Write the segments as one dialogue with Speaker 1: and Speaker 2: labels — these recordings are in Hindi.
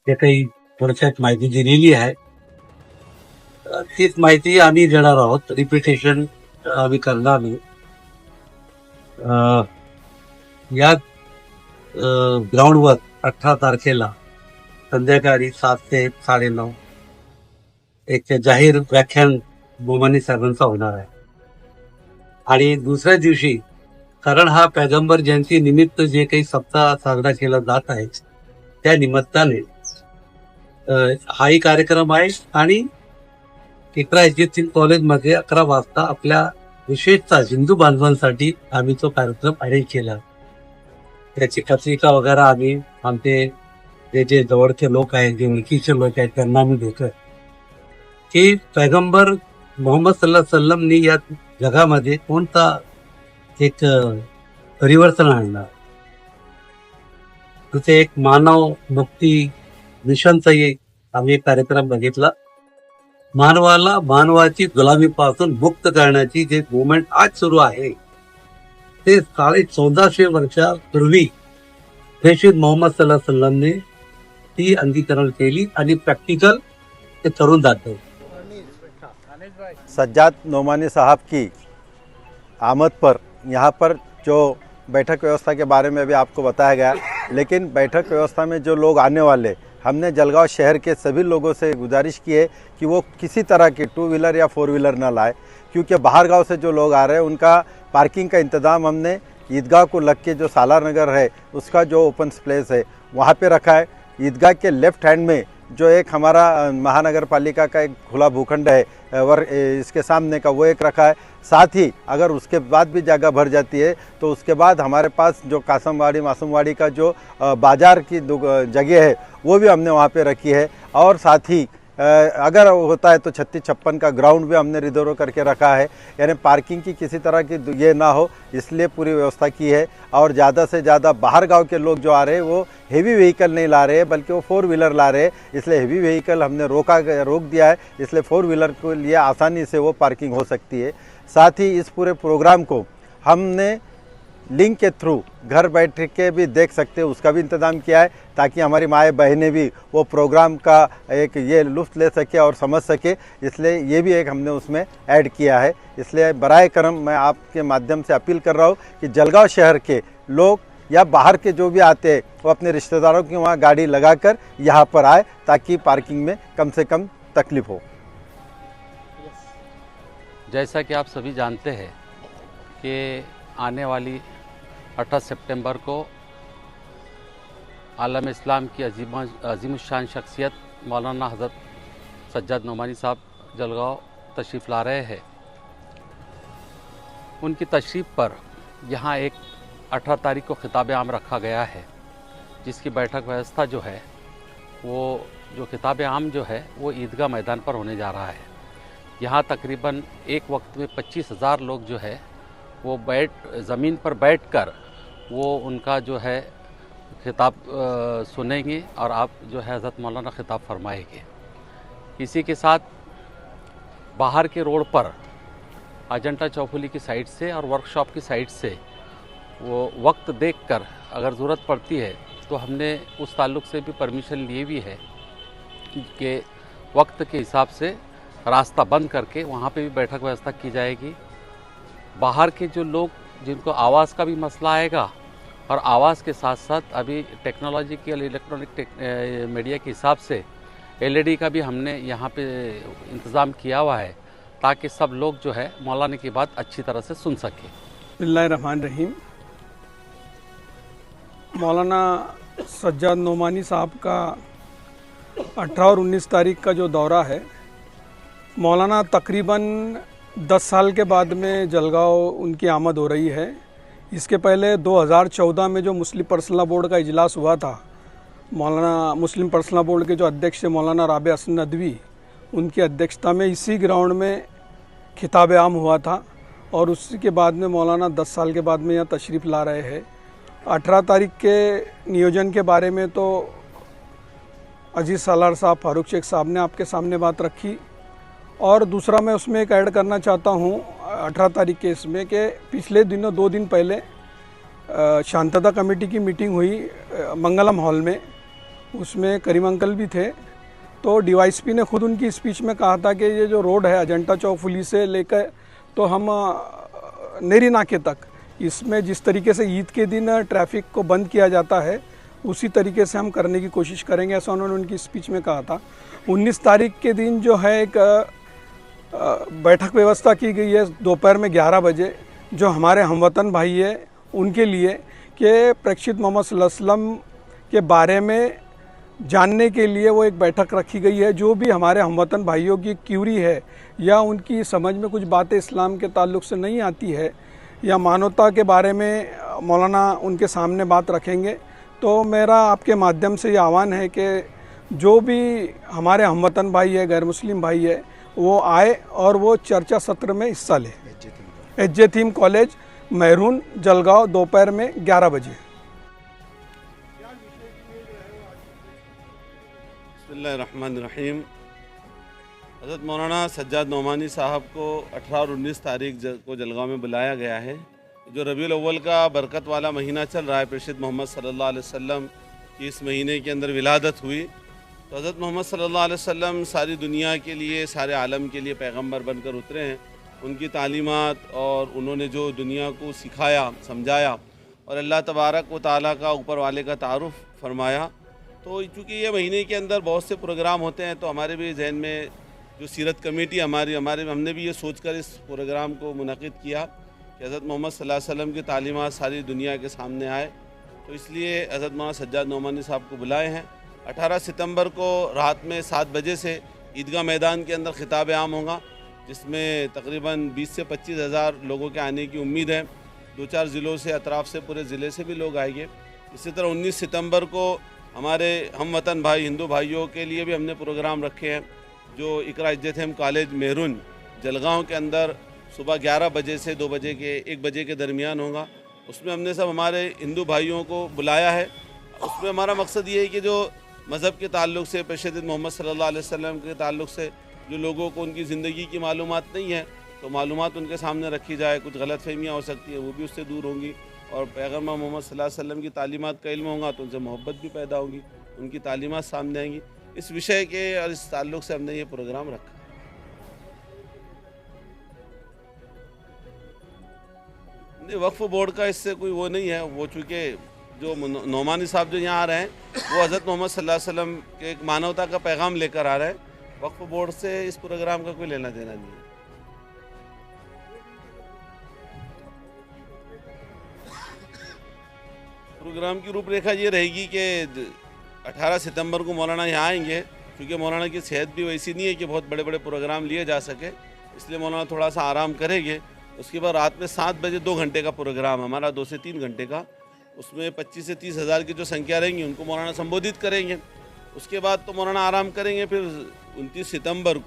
Speaker 1: जे काही थोडक्यात माहिती दिलेली आहे तीच माहिती आम्ही देणार आहोत. रिपिटेशन आम्ही करणार नाही. या ग्राउंडवर 18 तारखेला संध्याकाळी 7 ते 9:30 एक जाहीर व्याख्यान बोमानी साहेबांचा होणार आहे. आणि दुसऱ्या दिवशी, कारण हा पैगंबर जयंती निमित्त जे काही सप्ताह साजरा केला जात आहे त्या निमित्ताने हाही कार्यक्रम आहे. आणि टिकरा एज्युकेशन कॉलेजमध्ये 11 वाजता आपल्या विशेषतः हिंदू बांधवांसाठी आम्ही तो कार्यक्रम अरेंज केला. त्याची पत्रिका वगैरे आम्ही आमचे जे जवळचे लोक आहेत, जे ओळखीचे लोक आहेत त्यांना आम्ही देतोय की पैगंबर मोहम्मद सल्लल्लाहु अलैहि वसल्लमनी या जगामध्ये कोणता एक परिवर्तन आणणार. तिथे एक मानव मुक्ती मिशनचाही आम्ही एक कार्यक्रम बघितला. मानवाला मानवाची गुलामीपासून मुक्त करण्याची जे मुवमेंट आज सुरू आहे ते 1450 वर्षापूर्वी प्रेषित मोहम्मद सल्लल्लाहु अलैहि वसल्लमने ती अंगीकरण केली आणि प्रॅक्टिकल ते करून दाखवलं.
Speaker 2: सज्जाद नोमानी साहब की आमद पर यहाँ पर जो बैठक व्यवस्था के बारे में अभी आपको बताया गया, लेकिन बैठक व्यवस्था में जो लोग आने वाले, हमने जलगांव शहर के सभी लोगों से गुजारिश की है कि वो किसी तरह की 2 व्हीलर या 4 व्हीलर ना लाए, क्योंकि बाहर गांव से जो लोग आ रहे हैं उनका पार्किंग का इंतज़ाम हमने ईदगाह को लग के जो सालार नगर है उसका जो ओपन प्लेस है वहाँ पे रखा है. ईदगाह के लेफ्ट हैंड में जो एक हमारा महानगर पालिका का एक खुला भूखंड है इसके सामने का, वो एक रखा है. साथ ही अगर उसके बाद भी जगह भर जाती है तो उसके बाद हमारे पास जो कासमवाड़ी मासूमवाड़ी का जो बाज़ार की जगह है वो भी हमने वहाँ पे रखी है. और साथ ही अगर होता है तो 36-56 का ग्राउंड भी हमने रिजर्व करके रखा है, यानी पार्किंग की किसी तरह की ये ना हो इसलिए पूरी व्यवस्था की है. और ज़्यादा से ज़्यादा बाहर गांव के लोग जो आ रहे हैं वो हेवी व्हीकल नहीं ला रहे हैं बल्कि वो 4 व्हीलर ला रहे हैं, इसलिए हेवी व्हीकल हमने रोक दिया है, इसलिए 4 व्हीलर के लिए आसानी से वो पार्किंग हो सकती है. साथ ही इस पूरे प्रोग्राम को हमने लिंक के थ्रू घर बैठ के भी देख सकते हैं उसका भी इंतज़ाम किया है, ताकि हमारी माएँ बहनें भी वो प्रोग्राम का एक ये लुत्फ़ ले सके और समझ सके, इसलिए ये भी एक हमने उसमें ऐड किया है. इसलिए बराए करम मैं आपके माध्यम से अपील कर रहा हूँ कि जलगांव शहर के लोग या बाहर के जो भी आते हैं वो अपने रिश्तेदारों की वहाँ गाड़ी लगाकर यहाँ पर आए, ताकि पार्किंग में कम से कम तकलीफ़ हो.
Speaker 3: जैसा कि आप सभी जानते हैं कि आने वाली 18 सितंबर को आलम इस्लाम की अजीमुशान शख्सियत मौलाना हज़रत सज्जाद नोमानी साहब जलगांव तशरीफ़ ला रहे हैं. उनकी तशरीफ़ पर यहाँ एक 18 तारीख को खिताब आम रखा गया है, जिसकी बैठक व्यवस्था जो है वो जो खिताब आम जो है वो ईदगाह मैदान पर होने जा रहा है. यहाँ तकरीबन एक वक्त में 25,000 लोग जो है वो ज़मीन पर बैठकर वो उनका जो है खिताब सुनेंगे और आप जो है हज़रत मौलाना खिताब फरमाएंगे. इसी के साथ बाहर के रोड पर अजंता चौफुली की साइड से और वर्कशॉप की साइड से वो वक्त देखकर अगर ज़रूरत पड़ती है तो हमने उस ताल्लुक़ से भी परमिशन लिए भी है कि वक्त के हिसाब से रास्ता बंद करके वहाँ पे भी बैठक व्यवस्था की जाएगी. बाहर के जो लोग जिनको आवाज़ का भी मसला आएगा, और आवाज़ के साथ साथ अभी टेक्नोलॉजी के इलेक्ट्रॉनिक मीडिया के हिसाब से LED का भी हमने यहाँ पे इंतज़ाम किया हुआ है, ताकि सब लोग जो है मौलाना की बात अच्छी तरह से सुन सकें.
Speaker 4: बिस्मिल्लाहिर्रहमानिर्रहीम. मौलाना सज्जाद नोमानी साहब का 18 और 19 तारीख का जो दौरा है, मौलाना तकरीबन 10 साल के बाद में जलगांव उनकी आमद हो रही है. इसके पहले 2014 में जो मुस्लिम पर्सनल बोर्ड का इजलास हुआ था, मौलाना मुस्लिम पर्सनल बोर्ड के जो अध्यक्ष मौलाना राबे हसन नदवी, उनकी अध्यक्षता में इसी ग्राउंड में खिताब आम हुआ था. और उसके बाद में मौलाना 10 साल के बाद में यहाँ तशरीफ़ ला रहे हैं. 18 तारीख के नियोजन के बारे में तो अजीज़ सालार साहब, फारूक शेख साहब ने आपके सामने बात रखी. और दूसरा मैं उसमें एक ऐड करना चाहता हूँ 18 तारीख के इसमें कि पिछले दिनों 2 दिन पहले शांतता कमेटी की मीटिंग हुई मंगलम हॉल में, उसमें करीम अंकल भी थे। तो डीवाईएसपी ने खुद उनकी स्पीच में कहा था कि ये जो रोड है अजंता चौक फुली से लेकर तो हम नेरी नाके तक, इसमें जिस तरीके से ईद के दिन ट्रैफिक को बंद किया जाता है उसी तरीके से हम करने की कोशिश करेंगे, ऐसा उन्होंने उनकी स्पीच में कहा था। 19 तारीख के दिन जो है एक बैठक व्यवस्था की गई है दोपहर में 11 बजे, जो हमारे हमवतन भाई है उनके लिए, कि प्रेषित मोहम्मद सल्लल्लाहु अलैहि वसल्लम के बारे में जानने के लिए वो एक बैठक रखी गई है। जो भी हमारे हमवतन भाइयों की क्यूरी है या उनकी समझ में कुछ बातें इस्लाम के ताल्लुक़ से नहीं आती है या मानवता के बारे में मौलाना उनके सामने बात रखेंगे। तो मेरा आपके माध्यम से ये आह्वान है कि जो भी हमारे हमवतन भाई है, गैर मुस्लिम भाई है, वो आए और वो चर्चा सत्र में हिस्सा ले। एच.जे. थीम कॉलेज मेहरून जलगांव दोपहर में 11 बजे।
Speaker 5: बिस्मिल्लाहिर्रहमानिर्रहीम। हज़रत मौलाना सज्जाद नोमानी साहब को 18 और 19 तारीख को जलगांव में बुलाया गया है। जो रबीउल अव्वल का बरकत वाला महीना चल रहा है, प्रेषित मोहम्मद सल्लल्लाहु अलैहि वसल्लम की इस महीने के अंदर विलादत हुई, तो हज़रत मोहम्मद सल्लल्लाहु अलैहि वसल्लम सारी दुनिया के लिए, सारे आलम के लिए पैगंबर बनकर उतरे हैं। उनकी तालीमात और उन्होंने जो दुनिया को सिखाया, समझाया और अल्लाह तबारक व तआला का, ऊपर वाले का तारुफ फरमाया, तो चूँकि ये महीने के अंदर बहुत से प्रोग्राम होते हैं, तो हमारे भी जहन में जो सीरत कमेटी हमने भी ये सोचकर इस प्रोग्राम को मुनक़िद किया कि हज़रत मोहम्मद सल्लल्लाहु अलैहि वसल्लम की तालीमात सारी दुनिया के सामने आए। तो इसलिए हज़रत मौलाना सज्जाद नोमानी साहब को बुलाए हैं। 18 सितंबर को रात में 7 बजे से ईदगाह मैदान के अंदर खिताब आम होगा, जिसमें तकरीबन 20 से 25 हज़ार लोगों के आने की उम्मीद है। 2-4 ज़िलों से, अतराफ़ से, पूरे ज़िले से भी लोग आएंगे। इसी तरह 19 सितंबर को हमारे हम वतन भाई, हिंदू भाइयों के लिए भी हमने प्रोग्राम रखे हैं, जो इकरा एच.जे. थीम कॉलेज मेहरून जलगांव के अंदर सुबह 11 बजे से 2 बजे के 1 बजे के दरमियान होगा। उसमें हमने सब हमारे हिंदू भाइयों को बुलाया है। उसमें हमारा मकसद ये है कि जो मज़हब के ताल्लुक़ से, प्रेषित मोहम्मद सल्लल्लाहु अलैहि वसल्लम के ताल्लुक़ से जो लोगों को उनकी ज़िंदगी की मालूमात नहीं है, तो मालूमात उनके सामने रखी जाए। कुछ गलत फहमियाँ हो सकती हैं, वो भी उससे दूर होंगी, और पैगम्बर मोहम्मद सल्लल्लाहु अलैहि वसल्लम की तालीमात का इल्म होगा तो उनसे मोहब्बत भी पैदा होगी, उनकी तालीमात सामने आएंगी। इस विषय के और इस ताल्लुक़ से हमने ये प्रोग्राम रखा। नहीं, वक्फ बोर्ड का इससे कोई वो नहीं है। वो चूँकि जो नोमानी साहब जो यहाँ आ रहे हैं, वो हज़रत मोहम्मद सल्लल्लाहु अलैहि वसल्लम के एक मानवता का पैगाम लेकर आ रहे हैं। वक्फ बोर्ड से इस प्रोग्राम का कोई लेना देना नहीं है। प्रोग्राम की रूपरेखा ये रहेगी कि 18 सितंबर को मौलाना यहाँ आएंगे। क्योंकि मौलाना की सेहत भी वैसी नहीं है कि बहुत बड़े बड़े प्रोग्राम लिए जा सके, इसलिए मौलाना थोड़ा सा आराम करेंगे। उसके बाद रात में 7 बजे 2 घंटे का प्रोग्राम हमारा, 2 से 3 घंटे का, उसमें 25 से 30 हज़ार की जो संख्या रहेंगी उनको मौलाना संबोधित करेंगे। उसके बाद तो मौलाना आराम करेंगे। फिर 19 सितंबर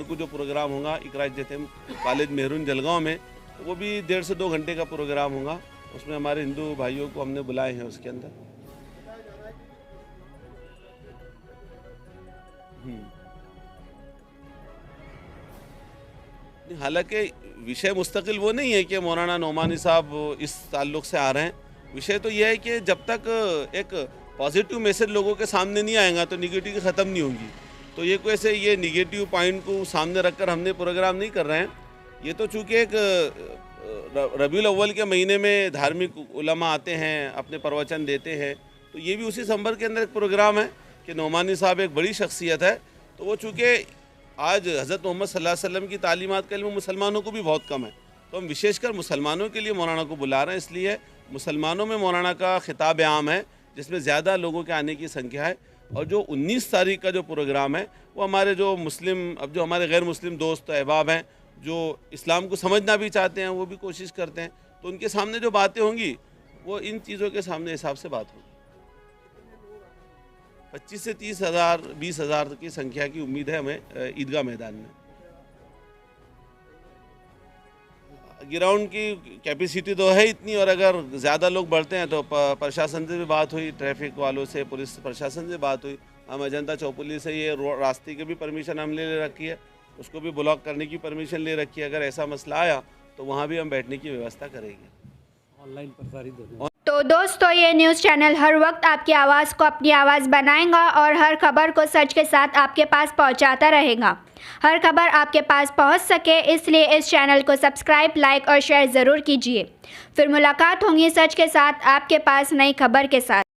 Speaker 5: को जो प्रोग्राम होगा इकरा एच.जे. थीम कॉलेज मेहरून जलगांव में, तो वो भी 1.5 से 2 घंटे का प्रोग्राम होगा। उसमें हमारे हिंदू भाइयों को हमने बुलाए हैं उसके अंदर। हालांकि विषय मुस्तकिल वो नहीं है कि मौलाना नोमानी साहब इस ताल्लुक़ से आ रहे हैं। विषय तो यह है कि जब तक एक पॉजिटिव मैसेज लोगों के सामने नहीं आएगा तो निगेटिव ख़त्म नहीं होगी। तो ये कोई ऐसे ये निगेटिव पॉइंट को सामने रखकर हमने प्रोग्राम नहीं कर रहे हैं। ये तो चूँकि एक रबीउल अव्वल के महीने में धार्मिक उलमा आते हैं, अपने प्रवचन देते हैं, तो ये भी उसी संबर के अंदर एक प्रोग्राम है कि नोमानी साहब एक बड़ी शख्सियत है। तो वो चूँकि आज हज़रत मोहम्मद सल्लल्लाहु अलैहि वसल्लम की तालीमात का इल्म मुसलमानों को भी बहुत कम है, तो हम विशेषकर मुसलमानों के लिए मौलाना को बुला रहे हैं। इसलिए मुसलमानों में मौलाना का खिताब आम है, जिसमें ज़्यादा लोगों के आने की संख्या है। और जो 19 तारीख का जो प्रोग्राम है वो हमारे जो हमारे गैर मुस्लिम दोस्त अहबाब हैं, जो इस्लाम को समझना भी चाहते हैं, वो भी कोशिश करते हैं, तो उनके सामने जो बातें होंगी वो इन चीज़ों के सामने हिसाब से बात होगी। 25 से 30 हज़ार, 20 हज़ार की संख्या की उम्मीद है हमें ईदगाह मैदान में। ग्राउंड की कैपेसिटी तो है इतनी, और अगर ज़्यादा लोग बढ़ते हैं तो प्रशासन से भी बात हुई, ट्रैफिक वालों से, पुलिस प्रशासन से बात हुई। हम अजंता चौपुली से ये रास्ते की भी परमिशन हमने ले रखी है, उसको भी ब्लॉक करने की परमिशन ले रखी है। अगर ऐसा मसला आया तो वहाँ भी हम बैठने की व्यवस्था करेंगे।
Speaker 1: ऑनलाइन प्रसारित होने।
Speaker 6: तो तो दोस्तों, ये न्यूज़ चैनल हर वक्त आपकी आवाज़ को अपनी आवाज़ बनाएगा और हर खबर को सच के साथ आपके पास पहुंचाता रहेगा। हर खबर आपके पास पहुंच सके इसलिए इस चैनल को सब्सक्राइब, लाइक और शेयर ज़रूर कीजिए। फिर मुलाकात होगी सच के साथ आपके पास नई खबर के साथ।